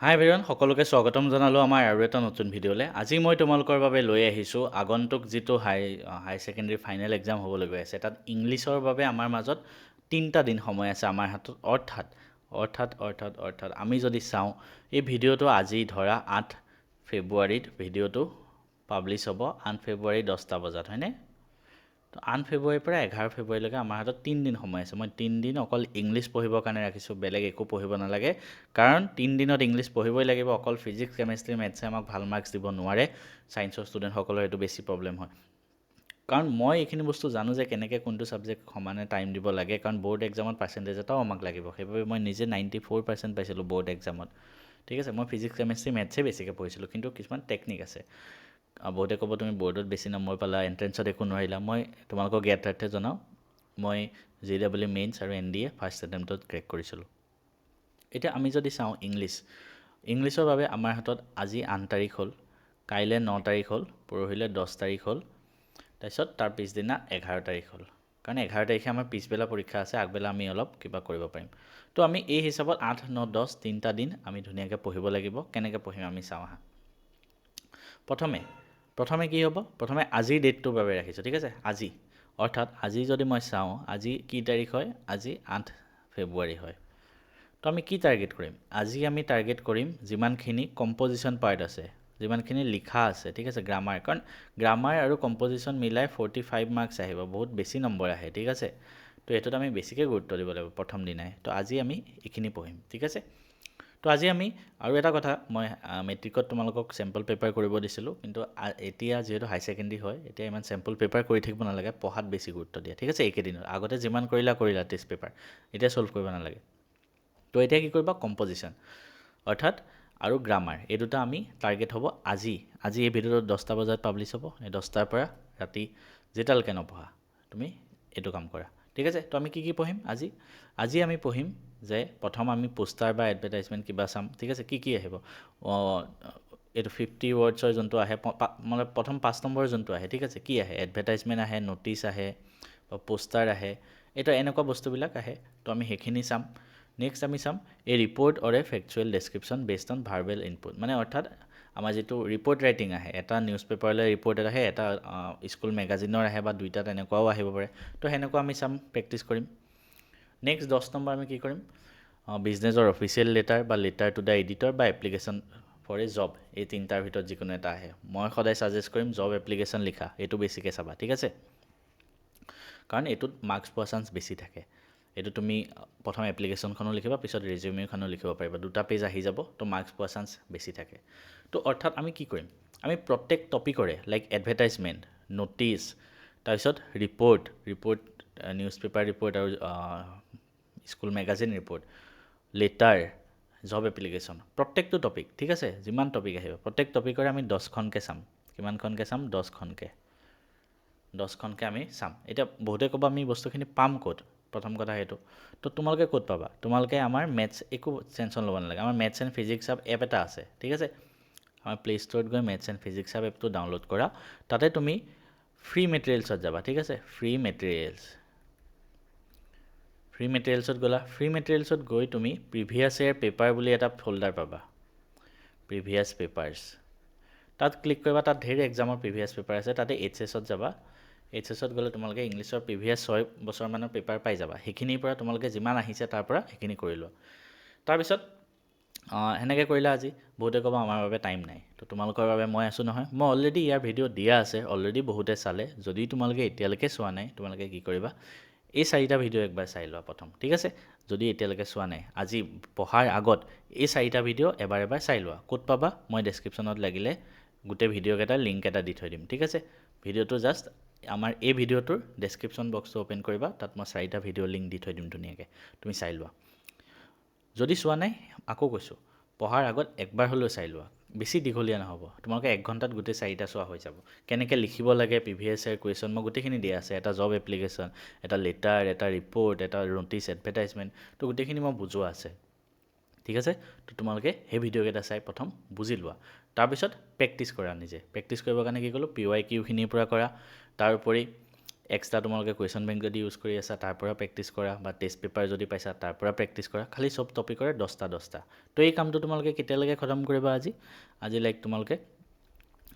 হাই everyone, সকলোকে স্বাগতম জনালোঁ আমাৰ আৰু এটা নতুন ভিডিঅ'লৈ। আজি মই তোমালোকৰ বাবে লৈ আহিছোঁ আগন্তুক যিটো হাই ছেকেণ্ডেৰী ফাইনেল এক্সাম হ'বলৈ গৈ আছে, তাত ইংলিছৰ বাবে আমাৰ মাজত 3টা দিন সময় আছে আমাৰ হাতত। অৰ্থাৎ আমি যদি চাওঁ, এই ভিডিঅ'টো আজি ধৰা 8 ফেব্ৰুৱাৰীত ভিডিঅ'টো পাব্লিছ হ'ব, 8 ফেব্ৰুৱাৰী 10টা বজাত, হয়নে? তো 8 ফেব্ৰুৱাৰীৰ পৰা 11 ফেব্ৰুৱাৰীলৈকে আমাৰ হাতত 3 দিন সময় আছে। মই 3 দিন অকল ইংলিছ পঢ়িবৰ কাৰণে ৰাখিছোঁ, বেলেগ একো পঢ়িব নালাগে। কাৰণ 3 দিনত ইংলিছ পঢ়িবই লাগিব। অকল ফিজিক্স, কেমেষ্ট্ৰি, মেথছে আমাক ভাল মাৰ্কছ দিব নোৱাৰে। ছায়েন্সৰ ষ্টুডেণ্টসকলৰ এইটো বেছি প্ৰব্লেম হয়। কাৰণ মই এইখিনি বস্তু জানো যে কেনেকৈ কোনটো ছাবজেক্ট সমানে টাইম দিব লাগে, কাৰণ বৰ্ড এক্সামত পাৰ্চেণ্টেজ এটাও আমাক লাগিব। সেইবাবে মই নিজে 94% পাইছিলোঁ বৰ্ড এক্সামত। ঠিক আছে, মই ফিজিক্স, কেমেষ্ট্ৰি, মেথছে বেছিকৈ পঢ়িছিলোঁ, কিন্তু কিছুমান টেকনিক আছে। বহুতে ক'ব তুমি বৰ্ডত বেছি নম্বৰ পালা, এণ্ট্ৰেঞ্চত একো নোৱাৰিলা। মই তোমালোকক জ্ঞাতাৰ্থে জনাওঁ, মই JEE মেইনছ আৰু NDA ফাৰ্ষ্ট এটেম্পটত ক্ৰেক কৰিছিলোঁ। এতিয়া আমি যদি চাওঁ ইংলিছৰ বাবে আমাৰ হাতত আজি 8 তাৰিখ হ'ল, কাইলৈ 9 তাৰিখ হ'ল, পৰহিলৈ 10 তাৰিখ হ'ল, তাৰপিছত তাৰ পিছদিনা 11 তাৰিখ হ'ল। কাৰণ 11 তাৰিখে আমাৰ পিছবেলা পৰীক্ষা আছে, আগবেলা আমি অলপ কিবা কৰিব পাৰিম। তো আমি এই হিচাপত 8, 9, 10 3টা দিন আমি ধুনীয়াকৈ পঢ়িব লাগিব। কেনেকৈ পঢ়িম আমি চাওঁ আহা। প্ৰথমে কি হ'ব? প্ৰথমে আজিৰ ডেটটোৰ বাবে ৰাখিছোঁ, ঠিক আছে? আজি, অৰ্থাৎ আজি যদি মই চাওঁ, আজি কি তাৰিখ হয়? আজি 8 ফেব্ৰুৱাৰী হয়। তো আমি কি টাৰ্গেট কৰিম? আজি আমি টাৰ্গেট কৰিম যিমানখিনি কম্প'জিশ্যন পাৰ্ট আছে, যিমানখিনি লিখা আছে, ঠিক আছে? গ্ৰামাৰ, কাৰণ গ্ৰামাৰ আৰু কম্প'জিশ্যন মিলাই 45 মাৰ্কছ আহিব, বহুত বেছি নম্বৰ আহে, ঠিক আছে? তো এইটোত আমি বেছিকৈ গুৰুত্ব দিব লাগিব প্ৰথম দিনাই। তো আজি আমি এইখিনি পঢ়িম, ঠিক আছে? তো আজি আমি আৰু এটা কথা, মই মেট্ৰিকত তোমালোকক চেম্পল পেপাৰ কৰিব দিছিলোঁ, কিন্তু এতিয়া যিহেতু হাই ছেকেণ্ডেৰী হয়, এতিয়া ইমান চেম্পল পেপাৰ কৰি থাকিব নালাগে, পঢ়াত বেছি গুৰুত্ব দিয়া, ঠিক আছে? এইকেইদিনত আগতে যিমান কৰিলা টেষ্ট পেপাৰ, এতিয়া ছল্ভ কৰিব নালাগে। তো এতিয়া কি কৰিবা? কম্প'জিশ্যন অৰ্থাৎ আৰু গ্ৰামাৰ, এই দুটা আমি টাৰ্গেট হ'ব আজি এই ভিডিঅ'টো 10টা বজাত পাব্লিছ হ'ব। এই 10টাৰ পৰা ৰাতি যেতিয়ালৈকে নপঢ়া তুমি এইটো কাম কৰা, ঠিক আছে? তো আমি কি পঢ়িম আজি আমি পঢ়িম যে প্ৰথম আমি পোষ্টাৰ বা এডভাৰটাইজমেণ্ট কিবা চাম, ঠিক আছে? কি আহিব? এইটো 50 ৱৰ্ডছৰ যোনটো আহে, মানে প্ৰথম 5 নম্বৰ যোনটো আহে, ঠিক আছে? কি আহে? এডভাৰটাইজমেণ্ট আহে, ন'টিছ আহে, বা পোষ্টাৰ আহে, এইটো এনেকুৱা বস্তুবিলাক আহে। তো আমি সেইখিনি চাম। নেক্সট আমি চাম a report or a factual description based on verbal input, মানে অৰ্থাৎ আমাৰ যিটো ৰিপৰ্ট ৰাইটিং আহে, এটা নিউজ পেপাৰলৈ ৰিপৰ্ট এটা আহে, এটা স্কুল মেগাজিনৰ আহে, বা দুইটা তেনেকুৱাও আহিব পাৰে। তো সেনেকুৱা আমি চাম, প্ৰেক্টিছ কৰিম। নেক্সট 10 নম্বৰ আমি কি কৰিম? বিজনেছৰ অফিচিয়েল লেটাৰ বা লেটাৰ টু দ্য এডিটৰ বা এপ্লিকেশ্যন ফৰ এ জব, এই 3টাৰ ভিতৰত যিকোনো এটা আহে। মই সদায় ছাজেষ্ট কৰিম জব এপ্লিকেশ্যন লিখা, এইটো বেছিকৈ চাবা, ঠিক আছে? কাৰণ এইটোত মাৰ্কছ পোৱা চান্স বেছি থাকে। এইটো তুমি প্ৰথম এপ্লিকেশ্যনখনো লিখিবা, পিছত ৰেজিউমিখনো লিখিব পাৰিবা, 2টা পেজ আহি যাব, তো মাৰ্কছ পোৱা চান্স বেছি থাকে। তো অৰ্থাৎ আমি কি কৰিম? আমি প্ৰত্যেক টপিকৰে, লাইক এডভাৰটাইজমেণ্ট, ন'টিছ, তাৰপিছত ৰিপৰ্ট, নিউজ পেপাৰ ৰিপৰ্ট আৰু school magazine report, letter, job application, প্ৰত্যেকটো টপিক, ঠিক আছে? যিমান টপিক আহিব প্ৰত্যেক টপিকৰে আমি 10খনকৈ চাম। কিমানখনকৈ চাম? 10খনকৈ আমি চাম। এতিয়া বহুতে ক'ব আমি বস্তুখিনি পাম ক'ত? প্ৰথম কথা সেইটো। তো তোমালোকে ক'ত পাবা? তোমালোকে আমাৰ মেথছ, একো টেনশ্যন ল'ব নালাগে, আমাৰ মেথছ এণ্ড ফিজিক্স এপ এটা আছে, ঠিক আছে? আমাৰ প্লে' ষ্ট'ৰত গৈ মেথছ এণ্ড ফিজিক্স এপটো ডাউনলোড কৰা। তাতে তুমি ফ্ৰী মেটেৰিয়েলছত যাবা, ঠিক আছে? ফ্ৰী মেটেৰিয়েলছত গ'লা। ফ্ৰী মেটেৰিয়েলছত গৈ তুমি প্ৰিভিয়াছ ইয়েৰ পেপাৰ বুলি এটা ফ'ল্ডাৰ পাবা, প্ৰিভিয়াছ পেপাৰ্ছ। তাত ক্লিক কৰিবা, তাত ধেৰ এক্সামৰ প্ৰিভিয়াছ পেপাৰ আছে। তাতে HSত যাবা। HSত গ'লে তোমালোকে ইংলিছৰ প্ৰিভিয়াছ 6 বছৰমানৰ পেপাৰ পাই যাবা। সেইখিনিৰ পৰা তোমালোকে যিমান আহিছে তাৰ পৰা সেইখিনি কৰি লোৱা। তাৰপিছত সেনেকৈ কৰিলা আজি। বহুতে ক'ব আমাৰ বাবে টাইম নাই। তো তোমালোকৰ বাবে মই আছোঁ নহয়। মই অলৰেডি ইয়াৰ ভিডিঅ' দিয়া আছে, অলৰেডি বহুতে চালে। যদি তোমালোকে এতিয়ালৈকে চোৱা নাই, তোমালোকে কি কৰিবা? এই 4টা ভিডিঅ' একবাৰ চাই লোৱা প্ৰথম, ঠিক আছে? যদি এতিয়ালৈকে চোৱা নাই, আজি পঢ়াৰ আগত এই 4টা ভিডিঅ' এবাৰ চাই লোৱা। ক'ত পাবা? মই ডেছক্ৰিপশ্যনত লাগিলে গোটেই ভিডিঅ'কেইটাৰ লিংক এটা দি থৈ দিম, ঠিক আছে? ভিডিঅ'টো জাষ্ট আমাৰ এই ভিডিঅ'টোৰ ডেছক্ৰিপশ্যন বক্সটো অ'পেন কৰিবা, তাত মই 4টা ভিডিঅ' লিংক দি থৈ দিম ধুনীয়াকৈ, তুমি চাই লোৱা। যদি চোৱা নাই, আকৌ কৈছোঁ, পঢ়াৰ আগত একবাৰ হ'লেও চাই লোৱা। বেছি দীঘলীয়া নহ'ব, তোমালোকে 1 ঘণ্টাত গোটেই 4টা চোৱা হৈ যাব। কেনেকৈ লিখিব লাগে, প্ৰিভিয়াছ ইয়েৰ কুৱেশ্যন, মই গোটেইখিনি দিয়া আছে। এটা জব এপ্লিকেশ্যন, এটা লেটাৰ, এটা ৰিপৰ্ট, এটা ন'টিছ, এডভাৰটাইজমেণ্ট, তো গোটেইখিনি মই বুজোৱা আছে, ঠিক আছে? তো তোমালোকে সেই ভিডিঅ'কেইটা চাই প্ৰথম বুজি লোৱা। তাৰপিছত প্ৰেক্টিছ কৰা নিজে। প্ৰেক্টিছ কৰিবৰ কাৰণে কি ক'লোঁ? PYQ খিনিৰ পৰা কৰা। তাৰোপৰি এক্সট্ৰা তোমালোকে কুৱেশ্যন বেংক যদি ইউজ কৰি আছা তাৰ পৰা প্ৰেক্টিছ কৰা বা টেষ্ট পেপাৰ যদি পাইছা তাৰ পৰা প্ৰেক্টিছ কৰা খালি চব টপিকৰে 10টা তো এই কামটো তোমালোকে কেতিয়ালৈকে খতম কৰিবা আজি লাইক তোমালোকে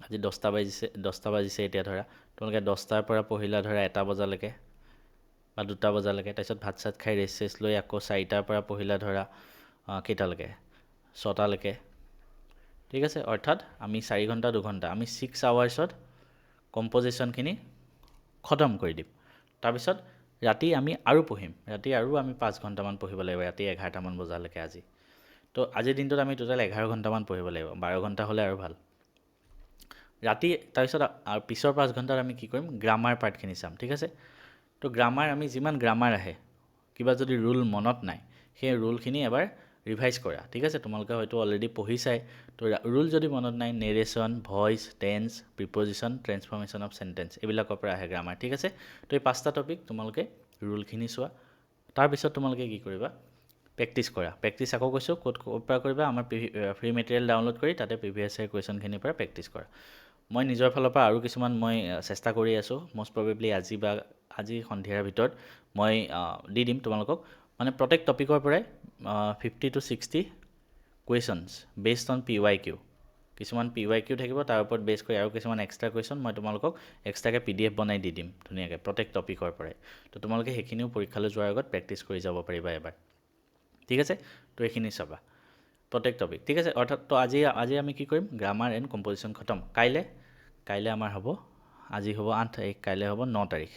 আজি 10টা বাজিছে এতিয়া ধৰা তোমালোকে 10টাৰ পৰা পঢ়িলা ধৰা 1টা বজালৈকে বা 2টা বজালৈকে তাৰপিছত ভাত চাত খাই ৰেষ্ট লৈ আকৌ 4টাৰ পৰা পঢ়িলা ধৰা কেইটালৈকে 6টালৈকে ঠিক আছে অৰ্থাৎ আমি 4 ঘণ্টা 2 ঘণ্টা আমি 6 আৱাৰ্ছত কম্প'জিশ্যনখিনি খতম কৰি দিম তাৰপিছত ৰাতি আমি আৰু পঢ়িম ৰাতি আৰু আমি 5 ঘণ্টামান পঢ়িব লাগিব ৰাতি 11টামান বজালৈকে আজি তো আজিৰ দিনটোত আমি টোটেল 11 ঘণ্টামান পঢ়িব লাগিব 12 ঘণ্টা হ'লে আৰু ভাল ৰাতি তাৰপিছত আৰু পিছৰ 5 ঘণ্টাত আমি কি কৰিম গ্ৰামাৰ পাৰ্টখিনি চাম ঠিক আছে তো গ্ৰামাৰ আমি যিমান গ্ৰামাৰ আহে কিবা যদি ৰুল মনত নাই সেই ৰুলখিনি এবাৰ ৰিভাইজ কৰা ঠিক আছে তোমালোকে হয়তো অলৰেডি পঢ়িছাই তো ৰুল যদি মনত নাই narration voice tense preposition transformation of sentence এইবিলাকৰ পৰা আহে গ্ৰামাৰ ঠিক আছে তো এই 5টা টপিক তোমালোকে ৰুলখিনি চোৱা তাৰপিছত তোমালোকে কি কৰিবা প্ৰেক্টিছ কৰা প্ৰেক্টিছ আকৌ কৈছোঁ ক'ৰ পৰা কৰিবা আমাৰ ফ্ৰী মেটেৰিয়েল ডাউনলোড কৰি তাতে প্ৰিভিয়াছ ইয়াৰ কুৱেশ্যনখিনিৰ পৰা প্ৰেক্টিছ কৰা মই নিজৰ ফালৰ পৰা আৰু কিছুমান মই চেষ্টা কৰি আছোঁ মষ্ট প্ৰবেবলি আজি সন্ধিয়াৰ ভিতৰত মই দি দিম তোমালোকক মানে প্ৰত্যেক টপিকৰ পৰাই 50 to 60 questions based on PYQ কিছুমান PYQ থাকিব তাৰ ওপৰত বেছ কৰি আৰু কিছুমান এক্সট্ৰা কুৱেশ্যন মই তোমালোকক এক্সট্ৰাকৈ PDF বনাই দি দিম ধুনীয়াকৈ প্ৰত্যেক টপিকৰ পৰাই তো তোমালোকে সেইখিনিও পৰীক্ষালৈ যোৱাৰ আগত প্ৰেক্টিছ কৰি যাব পাৰিবা এবাৰ ঠিক আছে তো এইখিনি চাবা প্ৰত্যেক টপিক ঠিক আছে অৰ্থাৎ তো আজি আমি কি কৰিম গ্ৰামাৰ এণ্ড কম্প'জিশ্যন খতম কাইলৈ আমাৰ হ'ব আজি হ'ব 8 তাৰিখ কাইলৈ হ'ব 9 তাৰিখ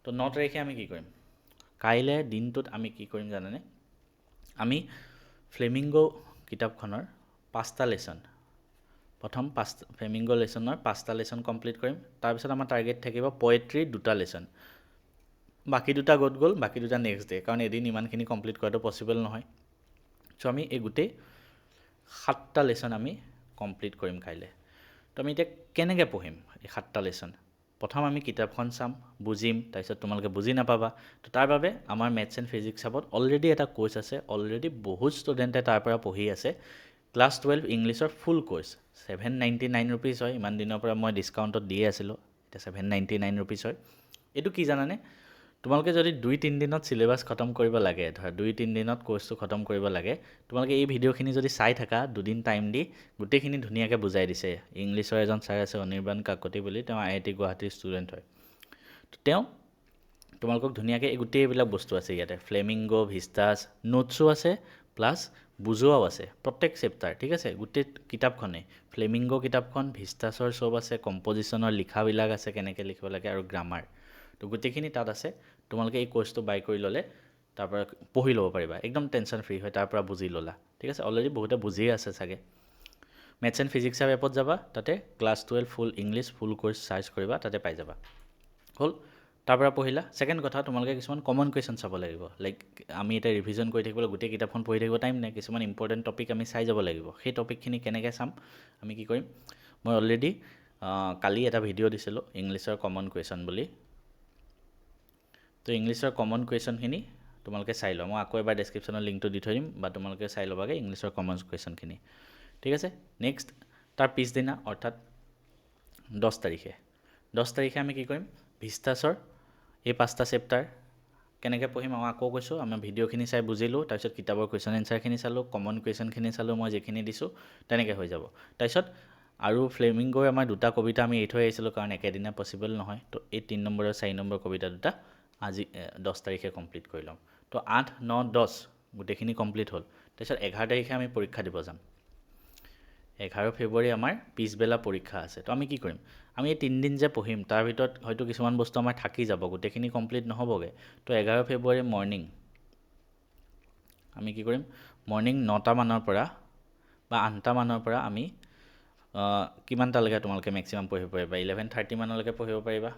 তো 9 তাৰিখে আমি কি কৰিম কাইলৈ দিনটোত আমি কি কৰিম জানেনে আমি ফ্লেমিংগো কিতাপখনৰ 5টা লেচন প্ৰথম ফ্লেমিংগো লেচনৰ 5টা লেচন কমপ্লিট কৰিম তাৰপিছত আমাৰ টাৰ্গেট থাকিব পয়েট্ৰি 2টা লেচন বাকী 2টা গ'ল বাকী 2টা নেক্সট ডে কাৰণ এদিন ইমানখিনি কমপ্লিট কৰাটো পচিবল নহয় চ' আমি এই গোটেই 7টা লেচন আমি কমপ্লিট কৰিম কাইলৈ তো আমি এতিয়া কেনেকৈ পঢ়িম এই 7টা লেচন প্ৰথম আমি কিতাপখন চাম বুজিম তাৰপিছত তোমালোকে বুজি নাপাবা তো তাৰ বাবে আমাৰ মেথছ এণ্ড ফিজিক্স চাবত অলৰেডি এটা কোৰ্চ আছে অলৰেডি বহুত ষ্টুডেণ্টে তাৰ পৰা পঢ়ি আছে ক্লাছ 12 ইংলিছৰ ফুল কোৰ্চ 799 ৰুপিজ হয় ইমান দিনৰ পৰা মই ডিছকাউণ্টত দিয়ে আছিলোঁ এতিয়া 799 ৰুপিজ হয় এইটো কি জানানে তোমালোকে যদি 2-3 দিনত চিলেবাছ খতম কৰিব লাগে ধৰা 2-3 দিনত কোৰ্চটো খতম কৰিব লাগে তোমালোকে এই ভিডিঅ'খিনি যদি চাই থাকা দুদিন টাইম দি গোটেইখিনি ধুনীয়াকৈ বুজাই দিছে ইংলিছৰ এজন ছাৰ আছে অনিৰ্বাণ কাকতি বুলি তেওঁ IIT গুৱাহাটীৰ ষ্টুডেণ্ট হয় তো তেওঁ তোমালোকক ধুনীয়াকৈ এই গোটেইবিলাক বস্তু আছে ইয়াতে ফ্লেমিংগো ভিষ্টাছ নোটছো আছে প্লাছ বুজোৱাও আছে প্ৰত্যেক চেপ্টাৰ ঠিক আছে গোটেই কিতাপখনে ফ্লেমিংগো কিতাপখন ভিষ্টাছৰ চব আছে কম্প'জিশ্যনৰ লিখাবিলাক আছে কেনেকৈ লিখিব লাগে আৰু গ্ৰামাৰ তো গোটেইখিনি তাত আছে তোমালোকে এই কোৰ্চটো বাই কৰি ল'লে তাৰ পৰা পঢ়ি ল'ব পাৰিবা একদম টেনশ্যন ফ্ৰী হয় তাৰ পৰা বুজি ল'লা ঠিক আছে অলৰেডি বহুতে বুজিয়ে আছে চাগে মেথছ এণ্ড ফিজিক্সৰ এপত যাবা তাতে ক্লাছ 12 ফুল ইংলিছ ফুল কোৰ্চ চাৰ্চ কৰিবা তাতে পাই যাবা হ'ল তাৰ পৰা পঢ়িলা ছেকেণ্ড কথা তোমালোকে কিছুমান কমন কুৱেশ্যন চাব লাগিব লাইক আমি এতিয়া ৰিভিজন কৰি থাকিবলৈ গোটেই কিতাপখন পঢ়ি থাকিব টাইম নাই কিছুমান ইম্পৰ্টেণ্ট টপিক আমি চাই যাব লাগিব সেই টপিকখিনি কেনেকৈ চাম আমি কি কৰিম মই অলৰেডি কালি এটা ভিডিঅ' দিছিলোঁ ইংলিছৰ কমন কুৱেশ্যন বুলি তো ইংলিছৰ কমন কুৱেশ্যনখিনি তোমালোকে চাই লোৱা মই আকৌ এবাৰ ডেছক্ৰিপশ্যনৰ লিংকটো দি থৈ দিম বা তোমালোকে চাই ল'বাগৈ ইংলিছৰ কমন কুৱেশ্যনখিনি ঠিক আছে নেক্সট তাৰ পিছদিনা অৰ্থাৎ 10 তাৰিখে আমি কি কৰিম ভিষ্টাছৰ এই 5টা চেপ্টাৰ কেনেকৈ পঢ়িম মই আকৌ কৈছোঁ আমাৰ ভিডিঅ'খিনি চাই বুজিলোঁ তাৰপিছত কিতাপৰ কুৱেশ্যন এনচাৰখিনি চালোঁ কমন কুৱেশ্যনখিনি চালোঁ মই যিখিনি দিছোঁ তেনেকৈ হৈ যাব তাৰপিছত আৰু ফ্লেমিংগোৰ আমাৰ 2টা কবিতা আমি এৰি থৈ আহিছিলোঁ কাৰণ একেদিনা পচিবল নহয় তো এই 3 নম্বৰ আৰু 4 নম্বৰ কবিতা 2টা আজি 10 তাৰিখে কমপ্লিট কৰি ল'ম তো 8, 9, 10 গোটেইখিনি কমপ্লিট হ'ল তাৰপিছত 11 তাৰিখে আমি পৰীক্ষা দিব যাম 11 ফেব্ৰুৱাৰী আমাৰ পিছবেলা পৰীক্ষা আছে তো আমি কি কৰিম আমি এই 3 দিন যে পঢ়িম তাৰ ভিতৰত হয়তো কিছুমান বস্তু আমাৰ থাকি যাব গোটেইখিনি কমপ্লিট নহ'বগৈ তো 11 ফেব্ৰুৱাৰী মৰ্ণিং আমি কি কৰিম মৰ্ণিং 9টা মানৰ পৰা বা 8টা মানৰ পৰা আমি কিমানটালৈকে তোমালোকে মেক্সিমাম পঢ়িব পাৰিবা 11:30 মানলৈকে পঢ়িব পাৰিবা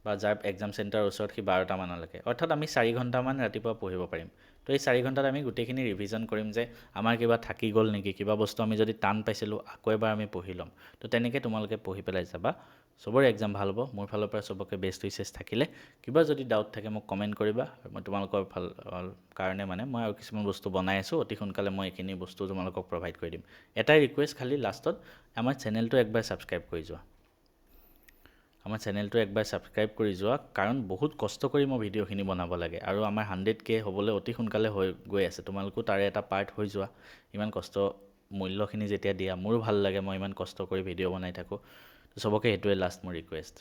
বা যাৰ এক্সাম চেণ্টাৰ ওচৰত সি 12টা মানলৈকে অৰ্থাৎ আমি 4 ঘণ্টামান ৰাতিপুৱা পঢ়িব পাৰিম তো এই 4 ঘণ্টাত আমি গোটেইখিনি ৰিভিজন কৰিম যে আমাৰ কিবা থাকি গ'ল নেকি কিবা বস্তু আমি যদি টান পাইছিলোঁ আকৌ এবাৰ আমি পঢ়ি ল'ম তো তেনেকৈ তোমালোকে পঢ়ি পেলাই যাবা চবৰে এক্সাম ভাল হ'ব মোৰ ফালৰ পৰা চবকে বেষ্ট উইচেছ থাকিলে কিবা যদি ডাউট থাকে মোক কমেণ্ট কৰিবা মই তোমালোকৰ কাৰণে মানে মই আৰু কিছুমান বস্তু বনাই আছোঁ অতি সোনকালে মই এইখিনি বস্তু তোমালোকক প্ৰভাইড কৰি দিম এটাই ৰিকুৱেষ্ট খালি লাষ্টত আমাৰ চেনেলটো একবাৰ ছাবস্ক্ৰাইব কৰি যোৱা আমাৰ চেনেলটো একবাৰ ছাবস্ক্ৰাইব কৰি যোৱা, কাৰণ বহুত কষ্ট কৰি মই ভিডিঅ'খিনি বনাব লাগে আৰু আমাৰ 100K হ'বলৈ অতি সোনকালে হৈ গৈ আছে। তোমালোকো তাৰে এটা পাৰ্ট হৈ যোৱা। ইমান কষ্ট মূল্যখিনি যেতিয়া দিয়া মোৰো ভাল লাগে, মই ইমান কষ্ট কৰি ভিডিঅ' বনাই থাকোঁ। তো চবকে সেইটোৱে লাষ্ট মোৰ ৰিকুৱেষ্ট।